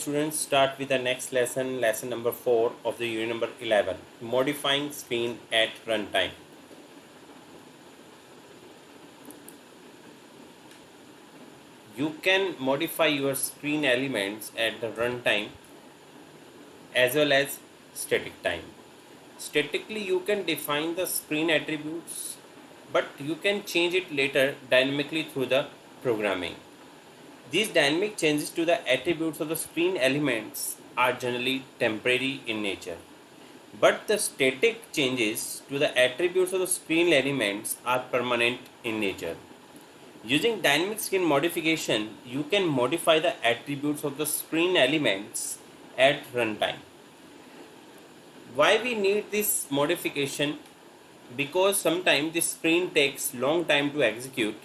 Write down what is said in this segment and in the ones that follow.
students, start with the next lesson, lesson number 4 of the unit number 11, modifying screen at runtime. You can modify your screen elements at the runtime as well as static time. Statically, you can define the screen attributes, but you can change it later dynamically through the programming. These dynamic changes to the attributes of the screen elements are generally temporary in nature, but the static changes to the attributes of the screen elements are permanent in nature. Using dynamic screen modification, you can modify the attributes of the screen elements at runtime. Why we need this modification? Because sometimes the screen takes long time to execute,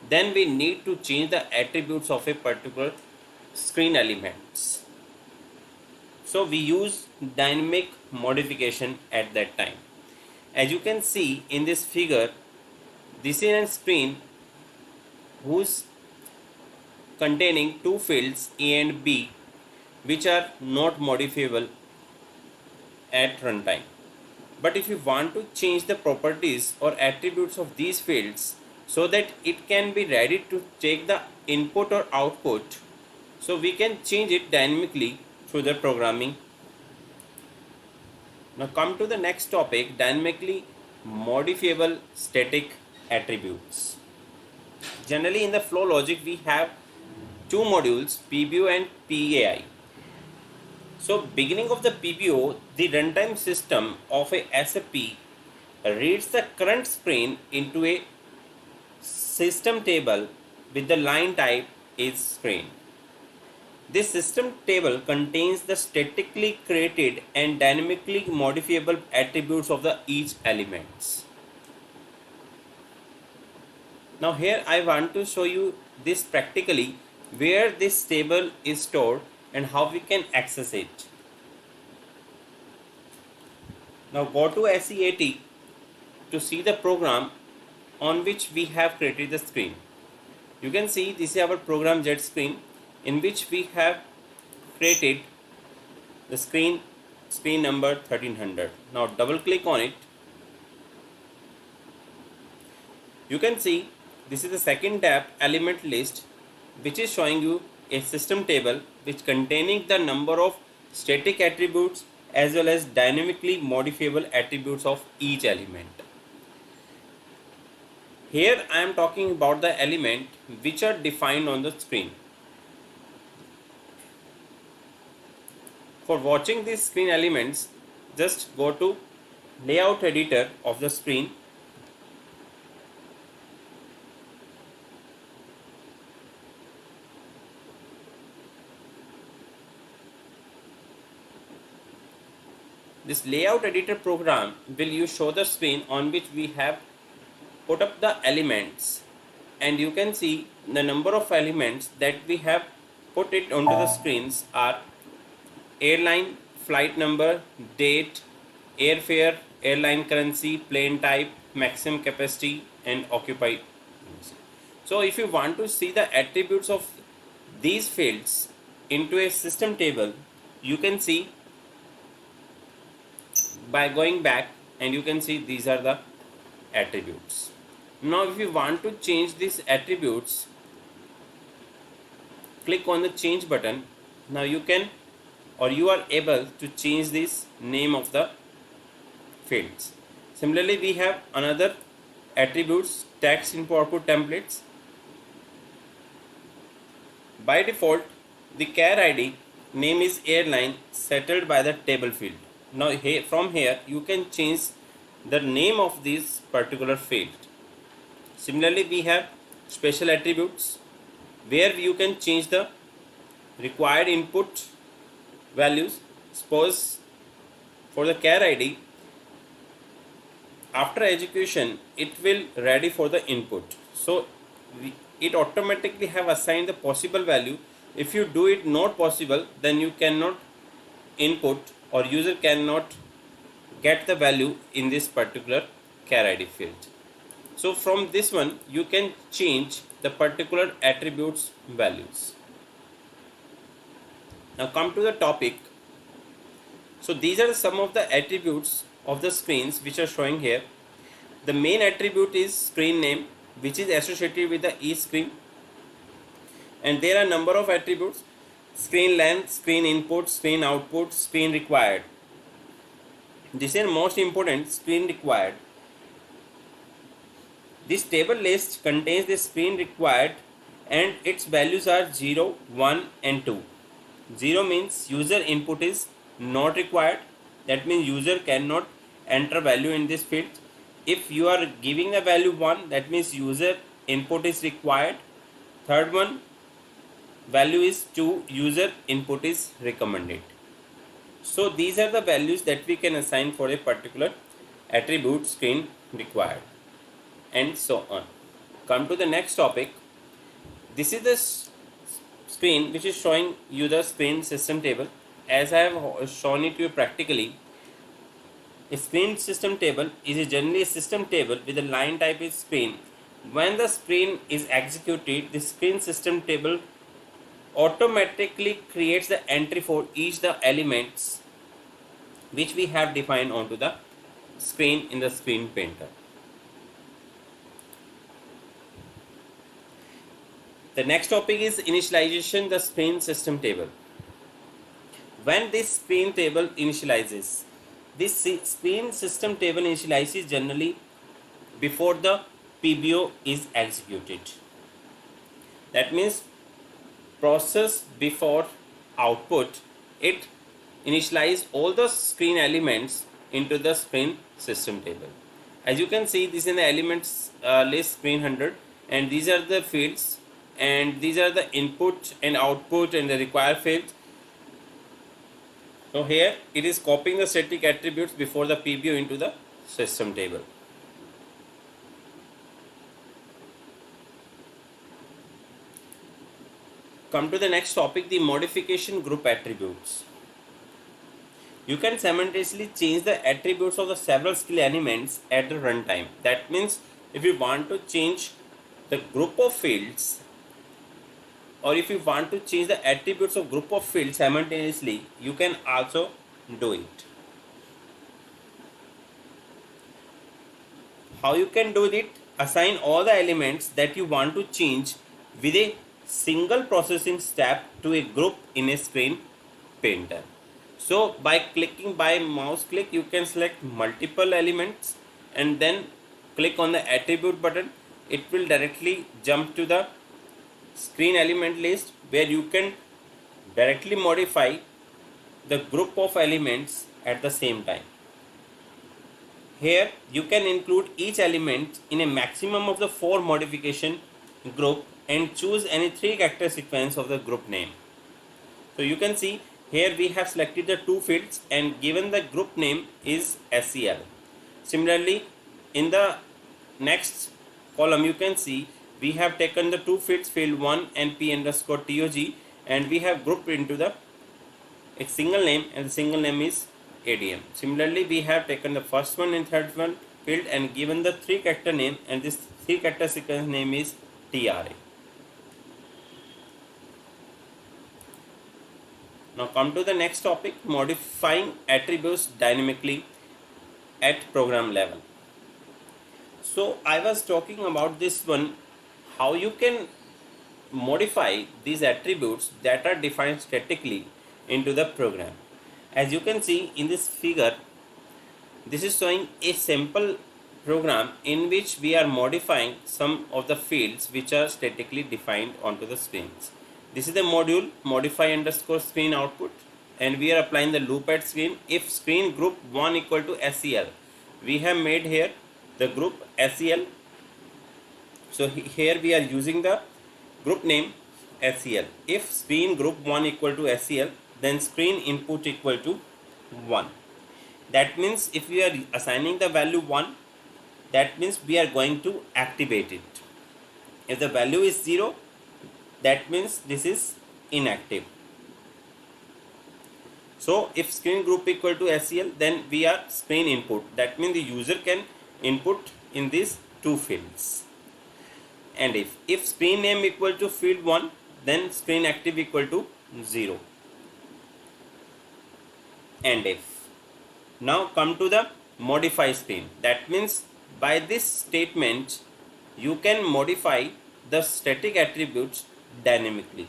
then we need to change the attributes of a particular screen elements. So we use dynamic modification at that time. As you can see in this figure, this is a screen whose containing two fields A and B, which are not modifiable at runtime. But if you want to change the properties or attributes of these fields so that it can be ready to take the input or output, so we can change it dynamically through the programming. Now come to the next topic, dynamically modifiable static attributes. Generally in the flow logic we have two modules, PBO and PAI. So beginning of the PBO, the runtime system of a SAP reads the current screen into a system table with the line type is screen. This system table contains the statically created and dynamically modifiable attributes of the each elements. Now here I want to show you this practically, where this table is stored and how we can access it. Now go to SEAT to see the program on which we have created the screen. You can see this is our program Z screen in which we have created the screen number 1300. Now double click on it. You can see this is the second tab, element list, which is showing you a system table which containing the number of static attributes as well as dynamically modifiable attributes of each element. Here I am talking about the element which are defined on the screen. For watching these screen elements, just go to layout editor of the screen. This layout editor program will you show the screen on which we have put up the elements, and you can see the number of elements that we have put it onto the screens are airline, flight number, date, airfare, airline currency, plane type, maximum capacity and occupied. So if you want to see the attributes of these fields into a system table, you can see by going back, and you can see these are the attributes. Now if you want to change these attributes, click on the change button. Now you can or you are able to change this name of the fields. Similarly, we have another attributes, text input output templates. By default, the CAR ID name is airline settled by the table field. Now from here you can change the name of this particular field. Similarly, we have special attributes where you can change the required input values. Suppose for the CAR ID, after execution it will ready for the input, so it automatically have assigned the possible value. If you do it not possible, then you cannot input or user cannot get the value in this particular CAR ID field. So from this one you can change the particular attributes values. Now come to the topic. So these are some of the attributes of the screens which are showing here. The main attribute is screen name, which is associated with the each screen, and there are number of attributes: screen length, screen input, screen output, screen required. This is most important, screen required. This table list contains the screen required and its values are 0, 1 and 2. 0 means user input is not required. That means user cannot enter value in this field. If you are giving a value 1, that means user input is required. Third one, value is 2, user input is recommended. So these are the values that we can assign for a particular attribute screen required, and so on. Come to the next topic. This is the screen which is showing you the screen system table. As I have shown it to you practically, a screen system table is generally a system table with a line type is screen. When the screen is executed, the screen system table automatically creates the entry for each the elements which we have defined onto the screen in the screen painter. The next topic is initialization the screen system table. When this screen table initializes, this screen system table initializes generally before the PBO is executed. That means process before output, it initialize all the screen elements into the screen system table. As you can see, this is the elements list screen 100, and these are the fields, and these are the input and output and the required fields. So here it is copying the static attributes before the PBO into the system table. Come to the next topic, the modification group attributes. You can simultaneously change the attributes of the several skill elements at the runtime. That means if you want to change the group of fields, or if you want to change the attributes of group of fields simultaneously, you can also do it. How you can do it? Assign all the elements that you want to change with a single processing step to a group in a screen painter. So by clicking by mouse click, you can select multiple elements and then click on the attribute button. It will directly jump to the screen element list where you can directly modify the group of elements at the same time. Here you can include each element in a maximum of the 4 modification group and choose any 3 character sequence of the group name. So you can see here we have selected the 2 fields and given the group name is SEL. Similarly, in the next column you can see we have taken the 2 fields, field 1 and P_TOG, and we have grouped into a single name, and the single name is ADM. Similarly, we have taken the first one and third one field and given the 3 character name, and this 3 character sequence name is TRA. Now come to the next topic, modifying attributes dynamically at program level. So I was talking about this one, how you can modify these attributes that are defined statically into the program. As you can see in this figure, this is showing a simple program in which we are modifying some of the fields which are statically defined onto the screens. This is the module modify underscore screen output, and we are applying the loop at screen. If screen group 1 equal to SEL, we have made here the group SEL. So here we are using the group name SEL. If screen group 1 equal to SEL, then screen input equal to 1. That means if we are assigning the value 1, that means we are going to activate it. If the value is 0, that means this is inactive. So if screen group equal to SEL, then we are screen input. That means the user can input in these 2 fields. And if screen name equal to field 1, then screen active equal to 0. and if. Now come to the modify screen. That means by this statement you can modify the static attributes dynamically.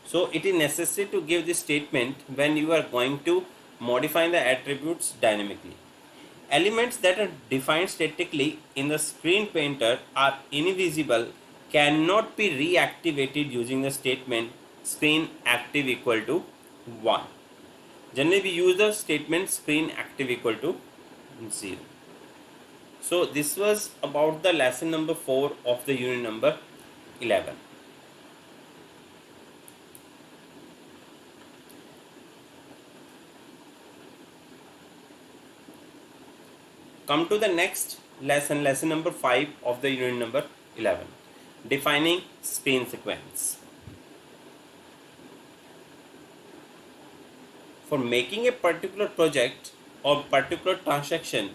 So it is necessary to give this statement when you are going to modify the attributes dynamically. Elements that are defined statically in the screen painter are invisible, cannot be reactivated using the statement screen active equal to 1. Generally we use the statement screen active equal to 0. So this was about the lesson number 4 of the unit number 11. Come to the next lesson, lesson number 5 of the unit number 11, defining screen sequence. For making a particular project or particular transaction,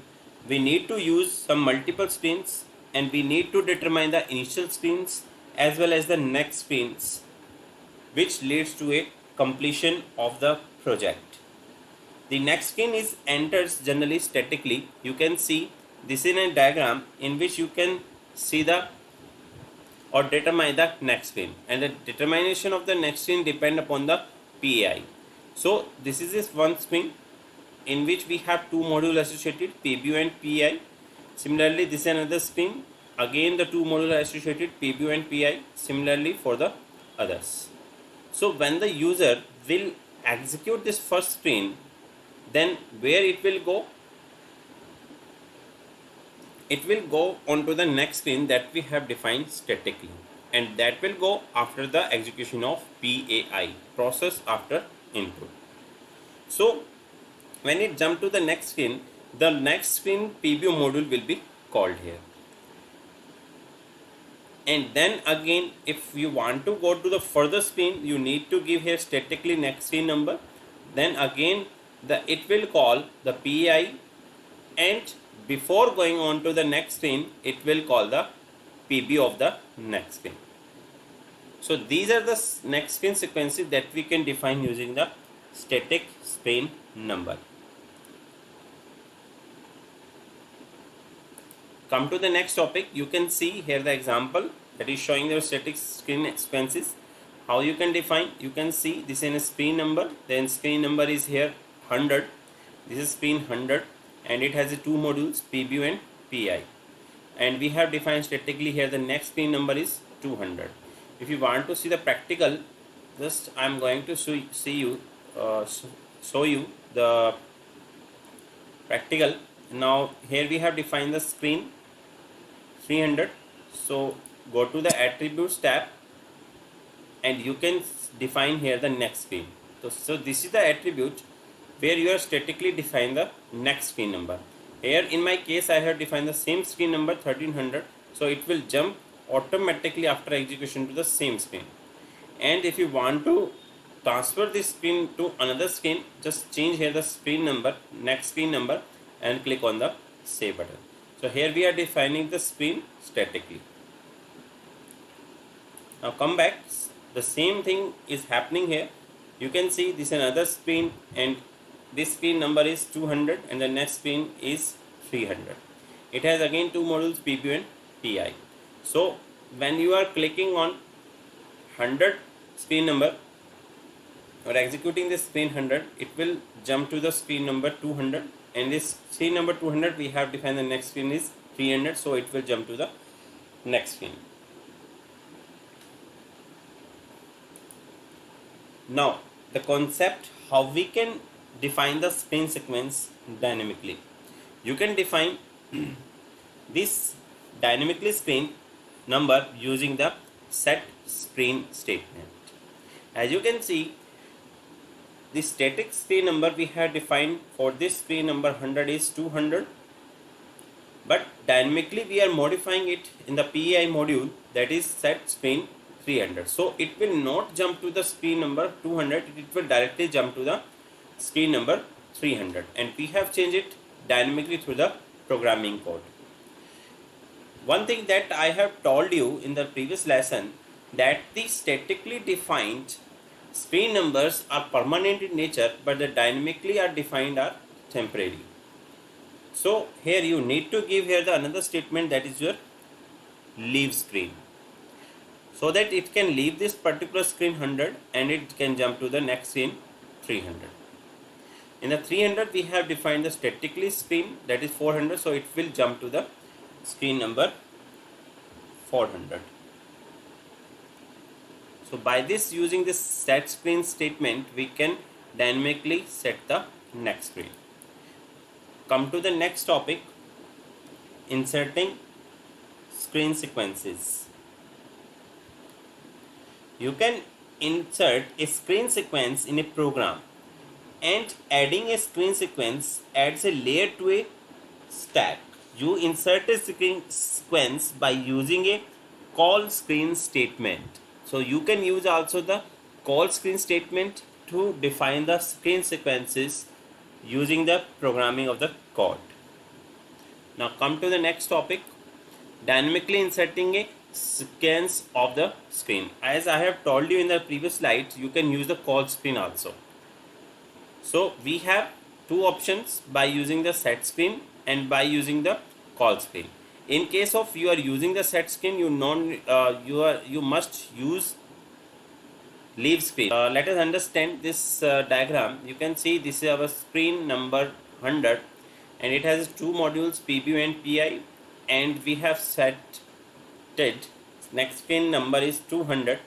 we need to use some multiple screens, and we need to determine the initial screens as well as the next screens, which leads to a completion of the project. The next screen is enters generally statically. You can see this in a diagram in which you can see the or determine the next screen, and the determination of the next screen depend upon the PAI. So this is this one screen in which we have two modules associated, PBU and PI. Similarly, this is another screen, again the two modules are associated, PBU and PI, similarly for the others. So when the user will execute this first screen, then where it will go? It will go onto the next screen that we have defined statically, and that will go after the execution of PAI, process after input. So when it jump to the next screen, the next screen PBO module will be called here. And then again, if you want to go to the further screen, you need to give here statically next screen number. Then again, it will call the PAI, and before going on to the next screen, it will call the PB of the next screen. So these are the next screen sequences that we can define using the static screen number. Come to the next topic. You can see here the example that is showing the static screen sequences. How you can define? You can see this is a screen number. Then screen number is here 100. This is screen 100, and it has two modules, PBU and PI. And we have defined statically here the next screen number is 200. If you want to see the practical, just I am going to show you the practical. Now here we have defined the screen 300. So go to the attributes tab, and you can define here the next screen. So this is the attribute where you are statically define the next screen number. Here in my case I have defined the same screen number 1300, so it will jump automatically after execution to the same screen. And if you want to transfer this screen to another screen, just change here the screen number, next screen number, and click on the save button. So here we are defining the screen statically. Now come back, the same thing is happening here. You can see this is another screen, and this screen number is 200 and the next screen is 300. It has again two modules, PBU and PI. So when you are clicking on 100 screen number or executing this screen 100, it will jump to the screen number 200, and this screen number 200 we have defined the next screen is 300, so it will jump to the next screen. Now the concept how we can define the screen sequence dynamically. You can define this dynamically screen number using the set screen statement. As you can see, the static screen number we have defined for this screen number 100 is 200, but dynamically we are modifying it in the PAI module, that is set screen 300. So it will not jump to the screen number 200, it will directly jump to the screen number 300, and we have changed it dynamically through the programming code. One thing that I have told you in the previous lesson, that the statically defined Screen numbers are permanent in nature, but the dynamically are defined are temporary. So here you need to give here the another statement, that is your leave screen, so that it can leave this particular screen 100 and it can jump to the next screen 300. In the 300 we have defined the statically screen, that is 400, so it will jump to the screen number 400. So by this, using this set screen statement, we can dynamically set the next screen. Come to the next topic, inserting screen sequences. You can insert a screen sequence in a program, and adding a screen sequence adds a layer to a stack. You insert a screen sequence by using a call screen statement. So you can use also the call screen statement to define the screen sequences using the programming of the code. Now come to the next topic, dynamically inserting a sequence of the screen. As I have told you in the previous slide, you can use the call screen also. So we have two options, by using the set screen and by using the call screen. In case of you are using the set screen, you must use leave screen. Let us understand this diagram. You can see this is our screen number 100, and it has two modules, PBU and PI, and we have set it next screen number is 200,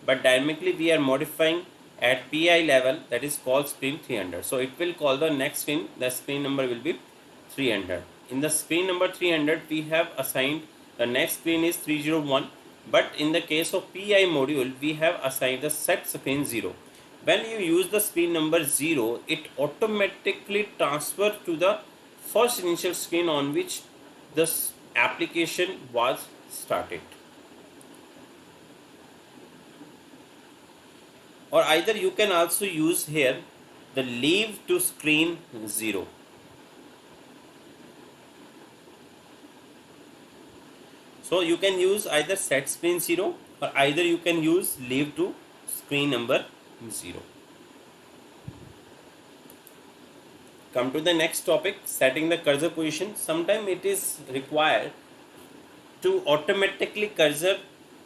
but dynamically we are modifying at PI level, that is call screen 300. So it will call the next screen, the screen number will be 300. In the screen number 300 we have assigned the next screen is 301, but in the case of PI module we have assigned the set screen 0. When you use the screen number 0, it automatically transfers to the first initial screen on which this application was started. Or either you can also use here the leave to screen 0. So you can use either set screen 0 or either you can use leave to screen number 0. Come to the next topic, setting the cursor position. Sometimes it is required to automatically cursor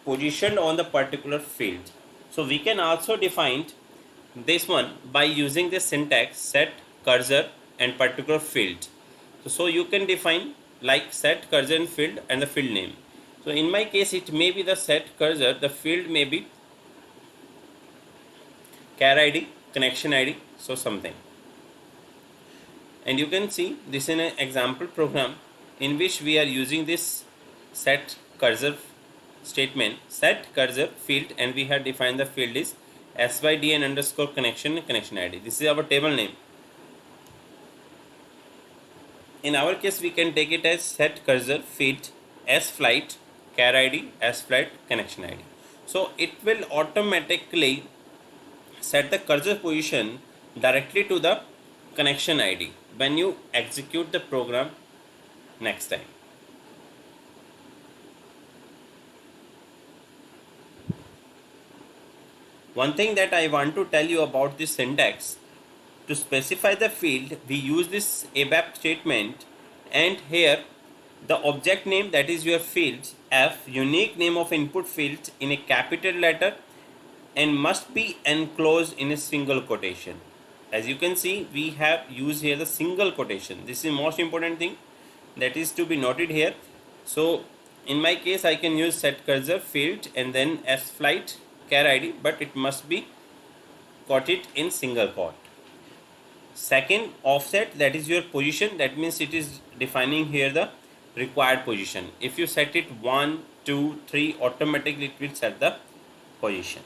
positioned on the particular field. So we can also define this one by using the syntax set cursor and particular field. So you can define like set cursor and field and the field name. So in my case it may be the set cursor, the field may be char ID, connection ID, so something. And you can see this in an example program in which we are using this set cursor statement, set cursor field, and we have defined the field is sydn underscore connection and connection ID. This is our table name. In our case we can take it as set cursor field s flight char ID s flight connection ID. So it will automatically set the cursor position directly to the connection ID when you execute the program next time. One thing that I want to tell you about this syntax, to specify the field we use this abap statement, and here the object name, that is your field, f unique name of input field in a capital letter and must be enclosed in a single quotation. As you can see, we have used here the single quotation. This is most important thing that is to be noted here. So in my case I can use set cursor field and then s flight char ID, but it must be quoted in single quote. Second, offset, that is your position, that means it is defining here the required position. If you set it 1, 2, 3, automatically it will set the position.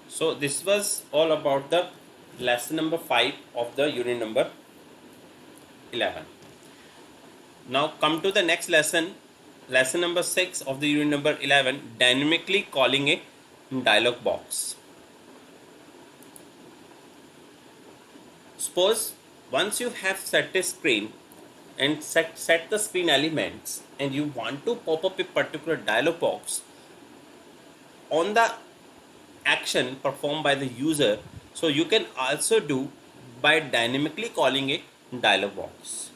So this was all about the lesson number 5 of the unit number 11. Now come to the next lesson, lesson number 6 of the unit number 11, dynamically calling a dialog box. Suppose once you have set a screen and set the screen elements, and you want to pop up a particular dialog box on the action performed by the user, so you can also do by dynamically calling a dialog box.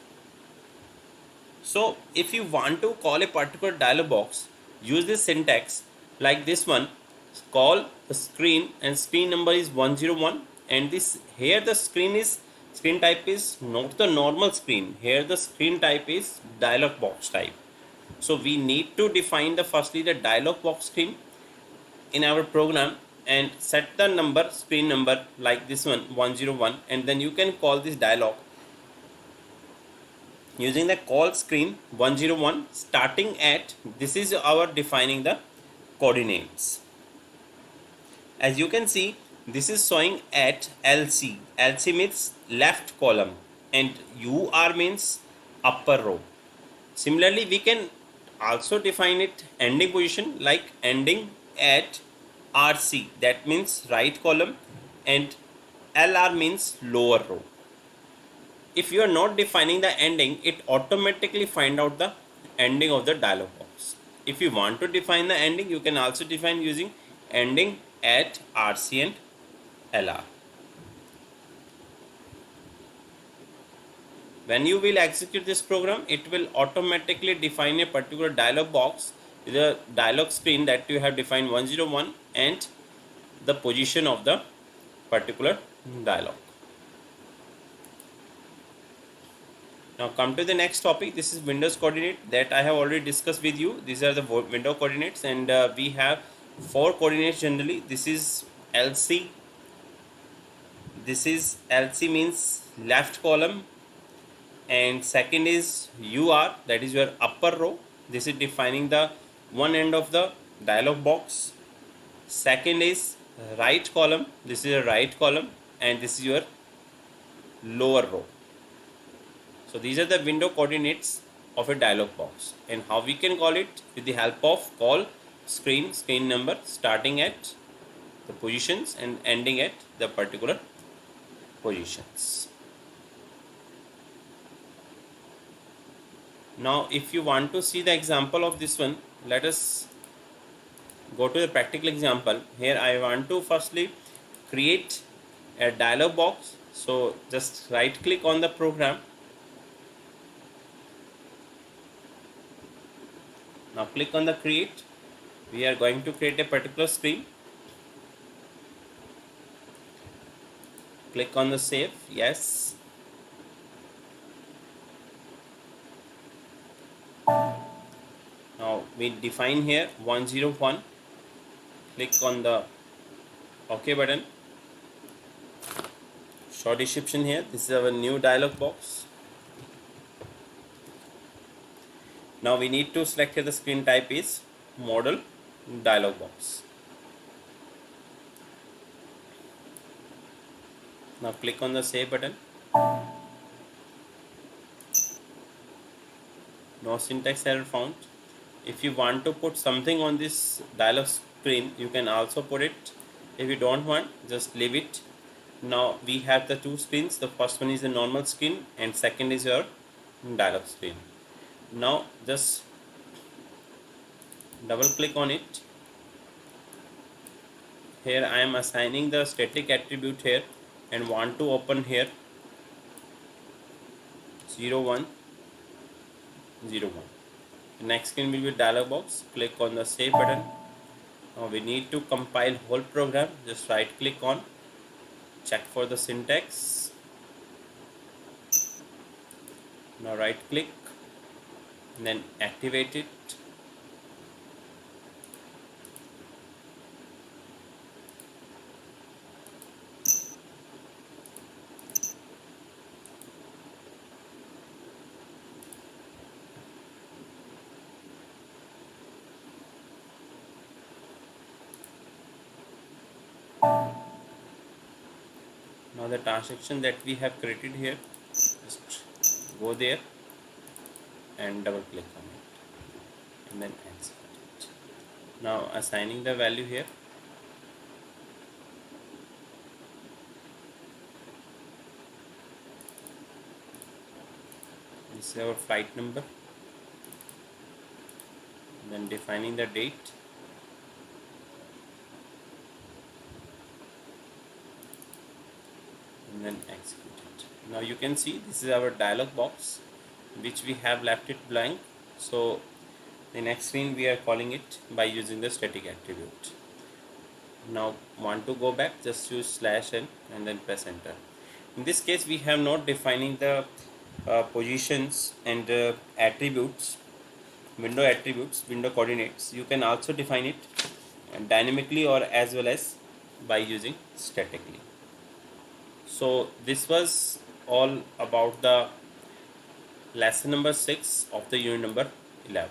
So if you want to call a particular dialog box, use this syntax like this one: call the screen, and screen number is 101, and this here the screen type is not the normal screen. Here the screen type is dialog box type. So we need to define the firstly the dialog box screen in our program and set the number screen number like this one 101, and then you can call this dialog using the call screen 101 starting at, this is our defining the coordinates. As you can see, this is showing at LC. LC means left column and UR means upper row. Similarly, we can also define it ending position like ending at RC, that means right column, and LR means lower row. If you are not defining the ending, it automatically find out the ending of the dialog box. If you want to define the ending, you can also define using ending at RC and LR. When you will execute this program, it will automatically define a particular dialog box with a dialog screen that you have defined 101 and the position of the particular dialog. Now come to the next topic. This is Windows coordinate that I have already discussed with you. These are the window coordinates, and we have 4 coordinates generally. This is LC. This is LC means left column, and second is UR, that is your upper row. This is defining the one end of the dialog box. Second is right column. This is a right column, and this is your lower row. So these are the window coordinates of a dialog box, and how we can call it with the help of call screen number starting at the positions and ending at the particular positions. Now if you want to see the example of this one, let us go to the practical example. Here I want to firstly create a dialog box. So just right click on the program. Now click on the create. We are going to create a particular screen. Click on the save. Yes. Now we define here 101. Click on the OK button. Short description here. This is our new dialog box. Now we need to select here the screen type is model dialog box. Now click on the save button. No syntax error found. If you want to put something on this dialog screen, you can also put it. If you don't want, just leave it. Now we have the 2 screens. The first one is the normal screen and second is your dialog screen. Now just double click on it. Here I am assigning the static attribute here and want to open here 0101. The next screen will be dialog box. Click on the save button. Now we need to compile whole program. Just right click on, check for the syntax. Now right click and then activate it. Now the transaction that we have created here, just go there and double click on it and then execute it. Now assigning the value here. This is our flight number, then defining the date, and then execute it. Now you can see this is our dialog box which we have left it blank. So the next screen we are calling it by using the static attribute. Now want to go back, just use /n and then press enter. In this case we have not defining the positions and attributes, window attributes, window coordinates. You can also define it dynamically or as well as by using statically. So this was all about the lesson number 6 of the unit number 11.